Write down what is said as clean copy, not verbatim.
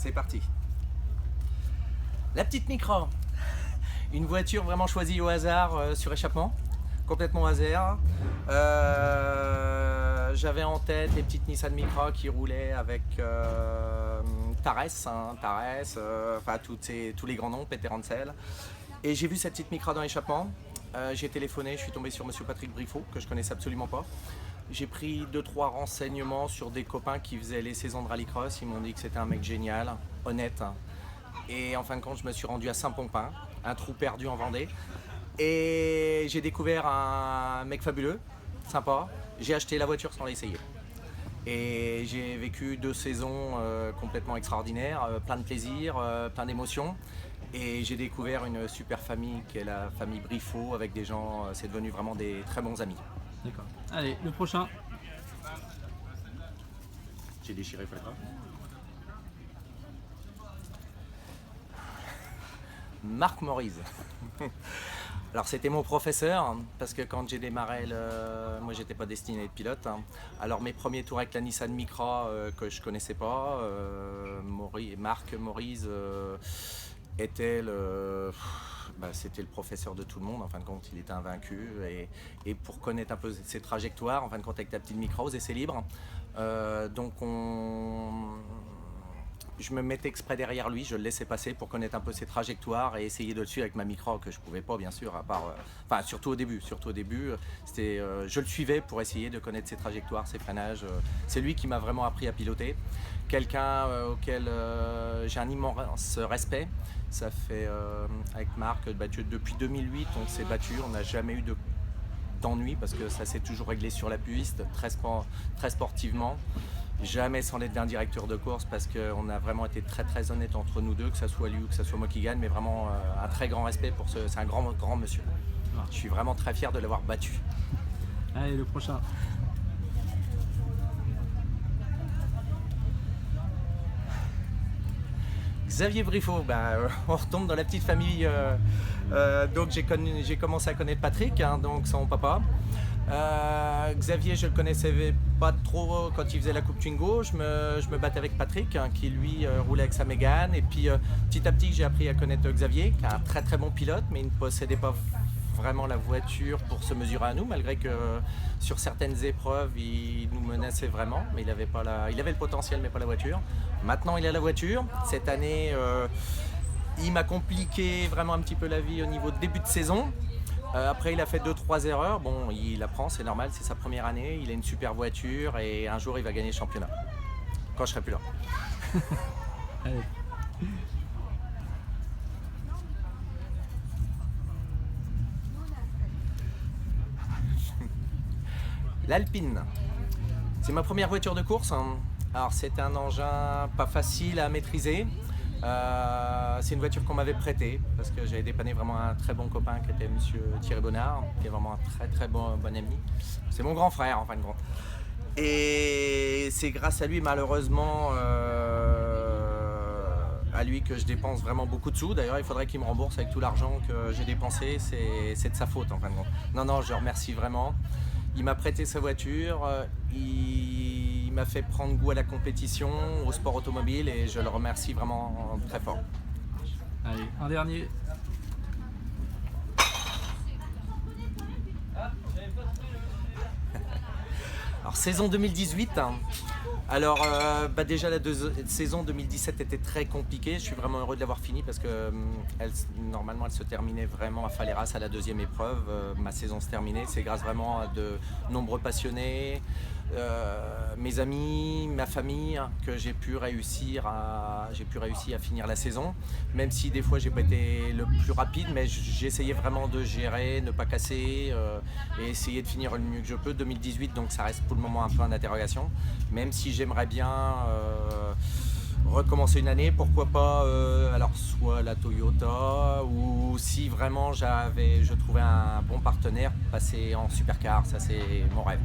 c'est parti. La petite Micra, une voiture vraiment choisie au hasard sur échappement, complètement au hasard. J'avais en tête les petites Nissan Micra qui roulaient avec Tarès, enfin tous les grands noms, Peter Ansel. Et j'ai vu cette petite Micra dans l'échappement. J'ai téléphoné, je suis tombé sur monsieur Patrick Briffaut, que je connaissais absolument pas. J'ai pris 2-3 renseignements sur des copains qui faisaient les saisons de rallycross. Ils m'ont dit que c'était un mec génial, honnête. Et en fin de compte, je me suis rendu à Saint-Pompin, un trou perdu en Vendée. Et j'ai découvert un mec fabuleux, sympa. J'ai acheté la voiture sans l'essayer. Et j'ai vécu 2 saisons complètement extraordinaires, plein de plaisir, plein d'émotions. Et j'ai découvert une super famille qui est la famille Briffaut, avec des gens, c'est devenu vraiment des très bons amis. D'accord. Allez, le prochain. J'ai déchiré le plâtre. Marc Morise. Alors c'était mon professeur, parce que quand j'ai démarré, moi j'étais pas destiné à être pilote. Alors mes premiers tours avec la Nissan Micra que je connaissais pas, Marc Morise était c'était le professeur de tout le monde. En fin de compte, il était invaincu. Et pour connaître un peu ses trajectoires, en fin de compte, avec la petite Micra aux essais libres, je me mettais exprès derrière lui, je le laissais passer pour connaître un peu ses trajectoires et essayer de le suivre avec ma Micra, que je pouvais pas bien sûr, à part, surtout au début, c'était, je le suivais pour essayer de connaître ses trajectoires, ses freinages. C'est lui qui m'a vraiment appris à piloter, quelqu'un auquel j'ai un immense respect. Ça fait avec Marc, depuis 2008 on s'est battu, on n'a jamais eu d'ennui parce que ça s'est toujours réglé sur la piste, très sportivement. Jamais sans l'aide d'un directeur de course, parce qu'on a vraiment été très très honnête entre nous deux, que ce soit lui ou que ce soit moi qui gagne, mais vraiment un très grand respect pour c'est un grand monsieur. Je suis vraiment très fier de l'avoir battu. Allez, le prochain. Xavier Briffaut, on retombe dans la petite famille. Donc j'ai commencé à connaître Patrick, donc son papa. Xavier, je le connaissais pas trop quand il faisait la Coupe Twingo. Je me battais avec Patrick, qui lui roulait avec sa Mégane. Et puis petit à petit, j'ai appris à connaître Xavier, qui est un très très bon pilote, mais il ne possédait pas vraiment la voiture pour se mesurer à nous, malgré que sur certaines épreuves, il nous menaçait vraiment. Mais il avait le potentiel, mais pas la voiture. Maintenant, il a la voiture. Cette année, il m'a compliqué vraiment un petit peu la vie au niveau de début de saison. Après, il a fait 2-3 erreurs. Bon, il apprend, c'est normal, c'est sa première année. Il a une super voiture et un jour, il va gagner le championnat. Quand je serai plus là. Allez. L'Alpine. C'est ma première voiture de course. Alors, c'est un engin pas facile à maîtriser. C'est une voiture qu'on m'avait prêtée parce que j'avais dépanné vraiment un très bon copain qui était monsieur Thierry Bonnard, qui est vraiment un très très bon ami. C'est mon grand frère en fin de compte. Et c'est grâce à lui, malheureusement, à lui que je dépense vraiment beaucoup de sous. D'ailleurs, il faudrait qu'il me rembourse avec tout l'argent que j'ai dépensé. C'est de sa faute en fin de compte. Non, je le remercie vraiment. Il m'a prêté sa voiture. Il m'a fait prendre goût à la compétition, au sport automobile, et je le remercie vraiment très fort. Allez, un dernier. Alors, saison 2018. Alors, déjà la saison 2017 était très compliquée. Je suis vraiment heureux de l'avoir finie parce que normalement elle se terminait vraiment à Faleras à la 2e épreuve. Ma saison se terminait. C'est grâce vraiment à de nombreux passionnés, mes amis, ma famille, que j'ai pu réussir à finir la saison. Même si des fois j'ai pas été le plus rapide, mais j'ai essayé vraiment de gérer, ne pas casser et essayer de finir le mieux que je peux. 2018, donc ça reste pour le moment un peu en interrogation. Même si j'aimerais bien recommencer une année, pourquoi pas alors soit la Toyota, ou si vraiment je trouvais un bon partenaire, passer en supercar, ça c'est mon rêve.